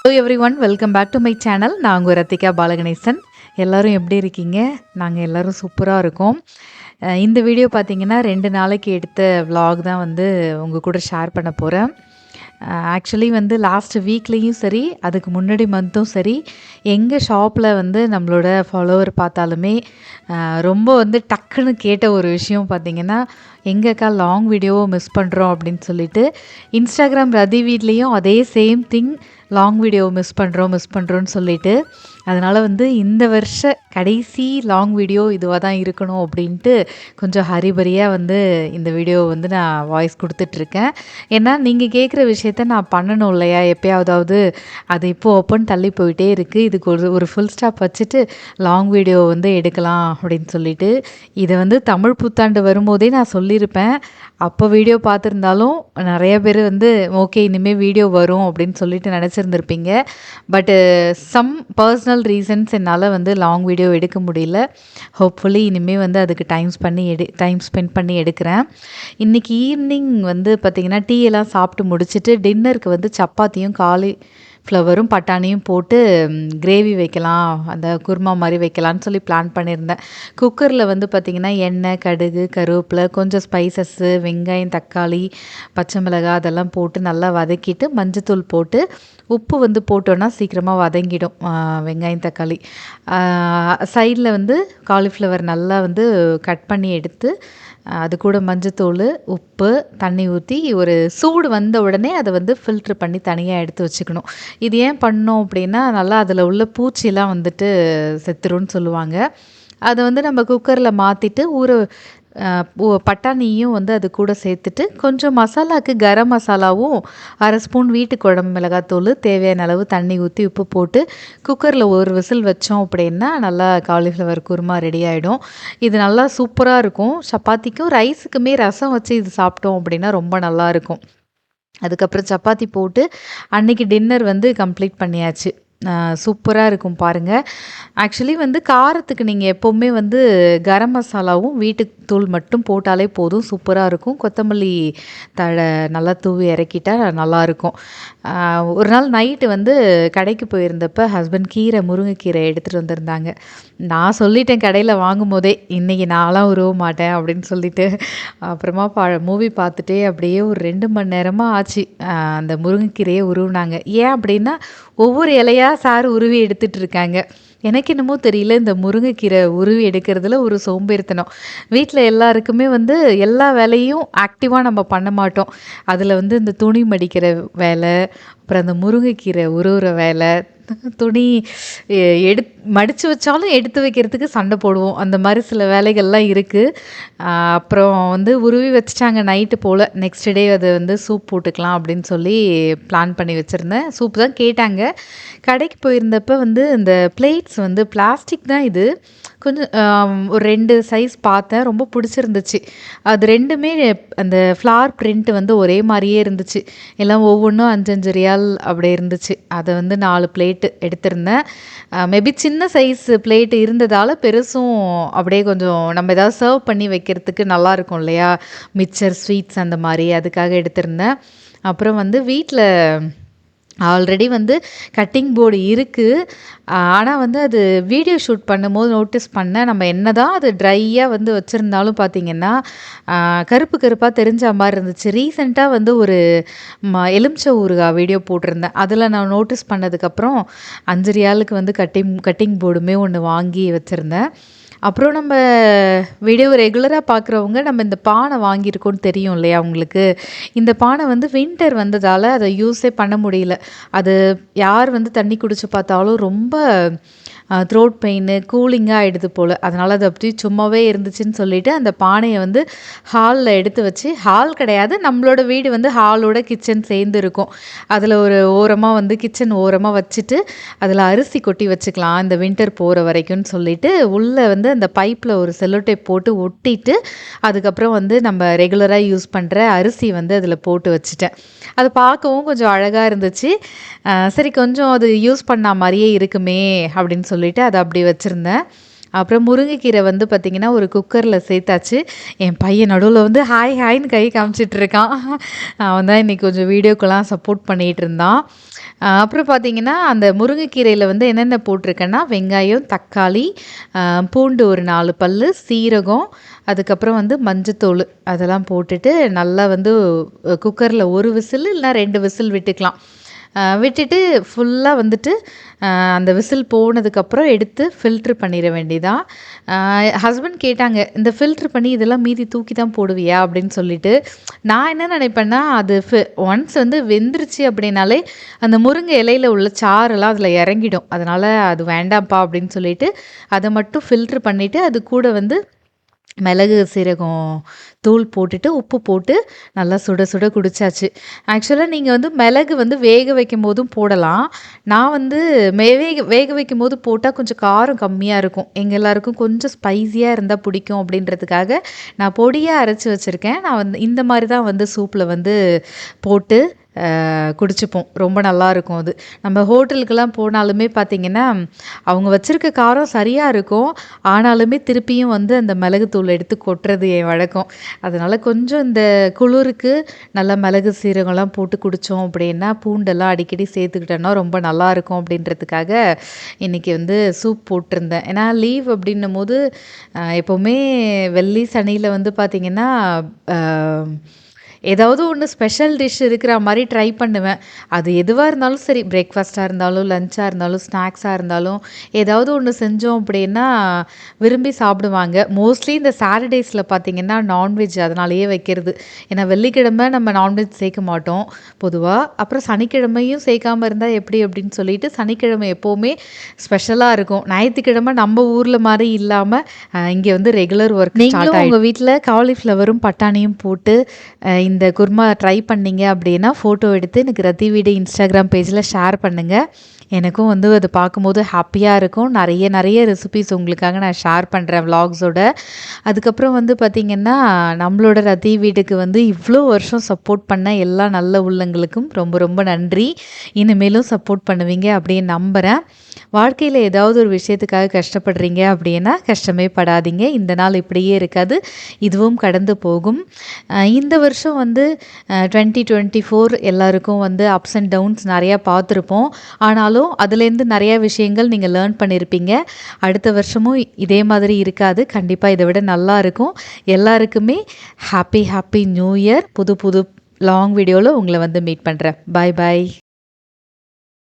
Hello everyone, welcome back to my channel. நான் உங்கள் ரத்திகா பாலகணேசன். எல்லோரும் எப்படி இருக்கீங்க? நாங்கள் எல்லோரும் சூப்பராக இருக்கோம். இந்த வீடியோ பார்த்தீங்கன்னா 2 நாளைக்கு எடுத்த விலாக் தான் வந்து உங்கள் கூட ஷேர் பண்ண போகிறேன். ஆக்சுவலி வந்து லாஸ்ட் வீக்லேயும் சரி, அதுக்கு முன்னாடி மந்த்தும் சரி, எங்கள் ஷாப்பில் வந்து நம்மளோட ஃபாலோவர் பார்த்தாலுமே ரொம்ப வந்து டக்குன்னு கேட்ட ஒரு விஷயம் பார்த்திங்கன்னா, எங்கக்கா லாங் வீடியோவை மிஸ் பண்ணுறோம் அப்படின்னு சொல்லிட்டு இன்ஸ்டாகிராம் ரதி வீட்லேயும் அதே same thing, long video miss பண்ணுறோன்னு சொல்லிட்டு, அதனால் வந்து இந்த வருஷ கடைசி லாங் வீடியோ இதுவாக தான் இருக்கணும் அப்படின்ட்டு கொஞ்சம் ஹரிபரியாக வந்து இந்த வீடியோவை வந்து நான் வாய்ஸ் கொடுத்துட்ருக்கேன். ஏன்னா நீங்கள் கேட்குற விஷயத்த நான் பண்ணணும் இல்லையா? எப்பயாவதாவது அது இப்போது ஓப்பன் தள்ளி போயிட்டே இருக்குது. இதுக்கு ஒரு ஃபுல் ஸ்டாப் வச்சுட்டு லாங் வீடியோ வந்து எடுக்கலாம் அப்படின்னு சொல்லிட்டு, இதை வந்து தமிழ் புத்தாண்டு வரும்போதே நான் சொல்லியிருப்பேன். அப்போ வீடியோ பார்த்துருந்தாலும் நிறைய பேர் வந்து ஓகே இனிமேல் வீடியோ வரும் அப்படின்னு சொல்லிட்டு நினச்சிருந்துருப்பீங்க. பட்டு சம் பர்சனல் ரீசன்ஸ் என்னால் வந்து லாங் வீடியோ எடுக்க முடியல. ஹோப்ஃபுல்லி இனிமேல் வந்து அதுக்கு டைம் ஸ்பெண்ட் பண்ணி எடுக்கிறேன். இன்றைக்கி ஈவினிங் வந்து பார்த்திங்கன்னா டீ எல்லாம் சாப்பிட்டு முடிச்சுட்டு டின்னருக்கு வந்து சப்பாத்தியும் ஃப்ளவரும் பட்டாணியும் போட்டு கிரேவி வைக்கலாம், அந்த குருமா மாதிரி வைக்கலான்னு சொல்லி பிளான் பண்ணியிருந்தேன். குக்கரில் வந்து பார்த்திங்கன்னா எண்ணெய், கடுகு, கருவேப்பிலை, கொஞ்சம் ஸ்பைசஸ்ஸு, வெங்காயம், தக்காளி, பச்சை மிளகாய் அதெல்லாம் போட்டு நல்லா வதக்கிட்டு மஞ்சத்தூள் போட்டு உப்பு வந்து போட்டோன்னா சீக்கிரமாக வதங்கிடும் வெங்காயம், தக்காளி. சைடில் வந்து காலிஃப்ளவர் நல்லா வந்து கட் பண்ணி எடுத்து அது கூட மஞ்சத்தூள், உப்பு, தண்ணி ஊற்றி ஒரு சூடு வந்த உடனே அதை வந்து ஃபில்ட்ரு பண்ணி தனியாக எடுத்து வச்சுக்கணும். இது ஏன் பண்ணோம் அப்படின்னா, நல்லா அதில் உள்ள பூச்சிலாம் வந்துட்டு செத்துரும்னு சொல்லுவாங்க. அதை வந்து நம்ம குக்கரில் மாற்றிட்டு பட்டாணியும் வந்து அது கூட சேர்த்துட்டு கொஞ்சம் மசாலாவுக்கு கரம் மசாலாவும் 1/2 ஸ்பூன் வீட்டு குழம்பு மிளகாத்தூள், தேவையான அளவு தண்ணி ஊற்றி உப்பு போட்டு குக்கரில் ஒரு விசில் வச்சோம் அப்படின்னா நல்லா காலிஃப்ளவர் குருமா ரெடி ஆகிடும். இது நல்லா சூப்பராக இருக்கும். சப்பாத்திக்கும் ரைஸுக்குமே ரசம் வச்சு இது சாப்பிட்டோம் அப்படின்னா ரொம்ப நல்லாயிருக்கும். அதுக்கப்புறம் சப்பாத்தி போட்டு அன்றைக்கி டின்னர் வந்து கம்ப்ளீட் பண்ணியாச்சு. சூப்பராக இருக்கும் பாருங்கள். ஆக்சுவலி வந்து காரத்துக்கு நீங்கள் எப்போவுமே வந்து கரம் மசாலாவும் வீட்டு தூள் மட்டும் போட்டாலே போதும், சூப்பராக இருக்கும். கொத்தமல்லி தழை நல்லா தூவி இறக்கிட்டா நல்லாயிருக்கும். ஒரு நாள் நைட்டு வந்து கடைக்கு போயிருந்தப்போ ஹஸ்பண்ட் முருங்கைக்கீரை எடுத்துகிட்டு வந்திருந்தாங்க. நான் சொல்லிட்டேன் கடையில் வாங்கும்போதே, இன்றைக்கி நான்லாம் உருவ மாட்டேன் அப்படின்னு சொல்லிட்டு. அப்புறமா மூவி பார்த்துட்டே அப்படியே ஒரு 2 மணி நேரமாக ஆச்சு அந்த முருங்கைக்கீரையை உருவினாங்க. ஏன் அப்படின்னா ஒவ்வொரு இலையாக சார் உருவி எடுத்துகிட்டு இருக்காங்க. எனக்கு என்னமோ தெரியல, இந்த முருங்கைக்கீரை உருவி எடுக்கிறதுல ஒரு சோம்பேறித்தனம். வீட்டில் எல்லாருக்குமே வந்து எல்லா வேலையும் ஆக்டிவாக நம்ம பண்ண மாட்டோம். அதில் வந்து இந்த துணி மடிக்கிற வேலை, அப்புறம் அந்த முருங்கைக்கீரை உருவுற வேலை, துணி மடித்து வச்சாலும் எடுத்து வைக்கிறதுக்கு சண்டை போடுவோம். அந்த மாதிரி சில வேலைகள்லாம் இருக்குது. அப்புறம் வந்து உருவி வச்சுட்டாங்க நைட்டு போல். நெக்ஸ்ட் டே அது வந்து சூப் போட்டுக்கலாம் அப்படின்னு சொல்லி பிளான் பண்ணி வச்சுருந்தேன். சூப் தான் கேட்டாங்க. கடைக்கு போயிருந்தப்போ வந்து இந்த பிளேட்ஸ் வந்து பிளாஸ்டிக் தான் இது. கொஞ்சம் ஒரு 2 சைஸ் பார்த்தேன், ரொம்ப பிடிச்சிருந்துச்சு. அது 2மே அந்த ஃப்ளார் பிரிண்ட் வந்து ஒரே மாதிரியே இருந்துச்சு. எல்லாம் ஒவ்வொன்றும் 5 ரியால் அப்படி இருந்துச்சு. அதை வந்து 4 பிளேட்டு எடுத்திருந்தேன். மேபி சின்ன சைஸ் பிளேட்டு இருந்ததால் பெருசும் அப்படியே கொஞ்சம் நம்ம ஏதாவது சர்வ் பண்ணி வைக்கிறதுக்கு நல்லாயிருக்கும் இல்லையா? மிக்சர், ஸ்வீட்ஸ் அந்த மாதிரி, அதுக்காக எடுத்திருந்தேன். அப்புறம் வந்து வீட்டில் ஆல்ரெடி வந்து கட்டிங் போர்டு இருக்குது. ஆனால் வந்து அது வீடியோ ஷூட் பண்ணும்போது நோட்டீஸ் பண்ணேன், நம்ம என்ன தான் அது ட்ரையாக வந்து வச்சுருந்தாலும் பார்த்திங்கன்னா கருப்பு கருப்பாக தெரிஞ்ச மாதிரி இருந்துச்சு. ரீசெண்டாக வந்து ஒரு எலுமிச்சை ஊறுகாய் வீடியோ போட்டிருந்தேன். அதில் நான் நோட்டீஸ் பண்ணதுக்கப்புறம் 5 ரியாலுக்கு வந்து கட்டிங் போர்டுமே ஒன்று வாங்கி வச்சுருந்தேன். அப்புறம் நம்ம வீடியோ ரெகுலராக பார்க்குறவங்க நம்ம இந்த பானை வாங்கியிருக்கோன்னு தெரியும் இல்லையா உங்களுக்கு? இந்த பானை வந்து வின்டர் வந்ததால் அதை யூஸே பண்ண முடியல. அது யார் வந்து தண்ணி குடிச்சு பார்த்தாலும் ரொம்ப த்ரோட் பெயின், கூலிங்காக ஆகிடுது போல். அதனால் அது அப்படியே சும்மாவே இருந்துச்சுன்னு சொல்லிவிட்டு அந்த பானையை வந்து ஹாலில் எடுத்து வச்சு, ஹால் கிடையாது, நம்மளோட வீடு வந்து ஹாலோட கிச்சன் சேர்ந்து இருக்கும். அதில் ஒரு ஓரமாக வந்து கிச்சன் ஓரமாக வச்சுட்டு அதில் அரிசி கொட்டி வச்சுக்கலாம் இந்த வின்டர் போகிற வரைக்கும்னு சொல்லிவிட்டு உள்ளே வந்து அந்த பைப்பில் ஒரு செல்லோ டேப் போட்டு ஒட்டிட்டு அதுக்கப்புறம் வந்து நம்ம ரெகுலராக யூஸ் பண்ணுற அரிசி வந்து அதில் போட்டு வச்சுட்டேன். அது பார்க்கவும் கொஞ்சம் அழகாக இருந்துச்சு. சரி கொஞ்சம் அது யூஸ் பண்ண மாதிரியே இருக்குமே அப்படின்னு சொல்லிட்டு அதை அப்படி வச்சுருந்தேன். அப்புறம் முருங்கைக்கீரை வந்து பார்த்திங்கன்னா ஒரு குக்கரில் சேர்த்தாச்சு. என் பையன் நடுவில் வந்து ஹாய் ஹாய்ன்னு கை காமிச்சிட்டு இருக்கான். அவன் தான் இன்றைக்கி கொஞ்சம் வீடியோக்கெல்லாம் சப்போர்ட் பண்ணிகிட்டு இருந்தான். அப்புறம் பார்த்திங்கன்னா அந்த முருங்கைக்கீரையில் வந்து என்னென்ன போட்டிருக்கேன்னா வெங்காயம், தக்காளி, பூண்டு ஒரு 4 பல், சீரகம், அதுக்கப்புறம் வந்து மஞ்சத்தூள் அதெல்லாம் போட்டுட்டு நல்லா வந்து குக்கரில் 1 விசில் இல்லைனா 2 விசில் விட்டுக்கலாம். விட்டுட்டு ஃபுல்லாக வந்துட்டு அந்த விசில் போனதுக்கப்புறம் எடுத்து ஃபில்ட்ரு பண்ணிட வேண்டியதான். ஹஸ்பண்ட் கேட்டாங்க, இந்த ஃபில்ட்ரு பண்ணி இதெல்லாம் மீதி தூக்கி தான் போடுவியா அப்படின்னு சொல்லிட்டு. நான் என்ன நினைப்பேன்னா அது ஒன்ஸ் வந்து வெந்துருச்சு அப்படின்னாலே அந்த முருங்கை இலையில் உள்ள சாரெல்லாம் அதில் இறங்கிடும். அதனால் அது வேண்டாம்ப்பா அப்படின்னு சொல்லிட்டு அதை மட்டும் ஃபில்ட்ரு பண்ணிவிட்டு அது கூட வந்து மிளகு சீரகம் தூள் போட்டுட்டு உப்பு போட்டு நல்லா சுட சுட குடிச்சாச்சு. ஆக்சுவலாக நீங்கள் வந்து மிளகு வந்து வேக வைக்கும் போதும் போடலாம். நான் வந்து வேக வைக்கும் போது போட்டால் கொஞ்சம் காரம் கம்மியாக இருக்கும். எங்கள் எல்லாருக்கும் கொஞ்சம் ஸ்பைஸியாக இருந்தால் பிடிக்கும் அப்படின்றதுக்காக நான் பொடியாக அரைச்சி வச்சுருக்கேன். நான் வந்து இந்த மாதிரி தான் வந்து சூப்பில் வந்து போட்டு குடிச்சுப்போம். ரொம்ப நல்லாயிருக்கும் அது. நம்ம ஹோட்டலுக்கெல்லாம் போனாலுமே பார்த்திங்கன்னா அவங்க வச்சுருக்க காரம் சரியாக இருக்கும். ஆனாலுமே திருப்பியும் வந்து அந்த மிளகுத்தூள் எடுத்து கொட்டுறது என் வழக்கம். அதனால் கொஞ்சம் இந்த குளிருக்கு நல்லா மிளகு சீரகம்லாம் போட்டு குடித்தோம் அப்படின்னா பூண்டெல்லாம் அடிக்கடி சேர்த்துக்கிட்டோன்னா ரொம்ப நல்லாயிருக்கும் அப்படின்றதுக்காக இன்றைக்கி வந்து சூப் போட்டிருந்தேன். ஏன்னா லீவ் அப்படின்னும் போது எப்போவுமே வெள்ளி சனியில் வந்து பார்த்திங்கன்னா ஏதாவது ஒன்று ஸ்பெஷல் டிஷ் இருக்கிற மாதிரி ட்ரை பண்ணுவேன். அது எதுவாக இருந்தாலும் சரி, பிரேக்ஃபாஸ்ட்டாக இருந்தாலும், லஞ்சாக இருந்தாலும், ஸ்நாக்ஸாக இருந்தாலும் ஏதாவது ஒன்று செஞ்சோம் அப்படின்னா விரும்பி சாப்பிடுவாங்க. மோஸ்ட்லி இந்த சாட்டர்டேஸில் பார்த்திங்கன்னா நான்வெஜ் அதனாலேயே வைக்கிறது. ஏன்னா வெள்ளிக்கிழமை நம்ம நான்வெஜ் சேர்க்க மாட்டோம் பொதுவாக. அப்புறம் சனிக்கிழமையும் சேர்க்காமல் இருந்தால் எப்படி அப்படின்னு சொல்லிட்டு சனிக்கிழமை எப்போவுமே ஸ்பெஷலாக இருக்கும். ஞாயிற்றுக்கிழமை நம்ம ஊரில் மாதிரி இல்லாமல் இங்கே வந்து ரெகுலர் ஒர்க். நீங்களும் உங்கள் வீட்டில் காலிஃப்ளவரும் பட்டாணியும் போட்டு இந்த குருமா ட்ரை பண்ணிங்க அப்படின்னா ஃபோட்டோ எடுத்து எனக்கு ரத்தி வீடு இன்ஸ்டாகிராம் பேஜில் ஷேர் பண்ணுங்கள். எனக்கும் வந்து அது பார்க்கும்போது ஹாப்பியாக இருக்கும். நிறைய ரெசிபிஸ் உங்களுக்காக நான் ஷேர் பண்ணுறேன் விலாக்ஸோட. அதுக்கப்புறம் வந்து பார்த்திங்கன்னா நம்மளோட ரத்தி வீட்டுக்கு வந்து இவ்வளோ வருஷம் சப்போர்ட் பண்ண எல்லா நல்ல உள்ளங்களுக்கும் ரொம்ப ரொம்ப நன்றி. இனிமேலும் சப்போர்ட் பண்ணுவீங்க அப்படின்னு நம்புகிறேன். வாழ்க்கையில் ஏதாவது ஒரு விஷயத்துக்காக கஷ்டப்படுறீங்க அப்படின்னா கஷ்டமே படாதீங்க. இந்த நாள் இப்படியே இருக்காது, இதுவும் கடந்து போகும். இந்த வருஷம் வந்து 2024 எல்லாருக்கும் வந்து அப்ஸ் அண்ட் டவுன்ஸ் நிறையா பார்த்துருப்போம். ஆனாலும் அதுலேருந்து நிறையா விஷயங்கள் நீங்கள் லேர்ன் பண்ணியிருப்பீங்க. அடுத்த வருஷமும் இதே மாதிரி இருக்காது, கண்டிப்பாக இதை விட நல்லா இருக்கும். எல்லாருக்குமே ஹாப்பி நியூ இயர். புது லாங் வீடியோவில் உங்களை வந்து மீட் பண்ணுறேன். பாய்.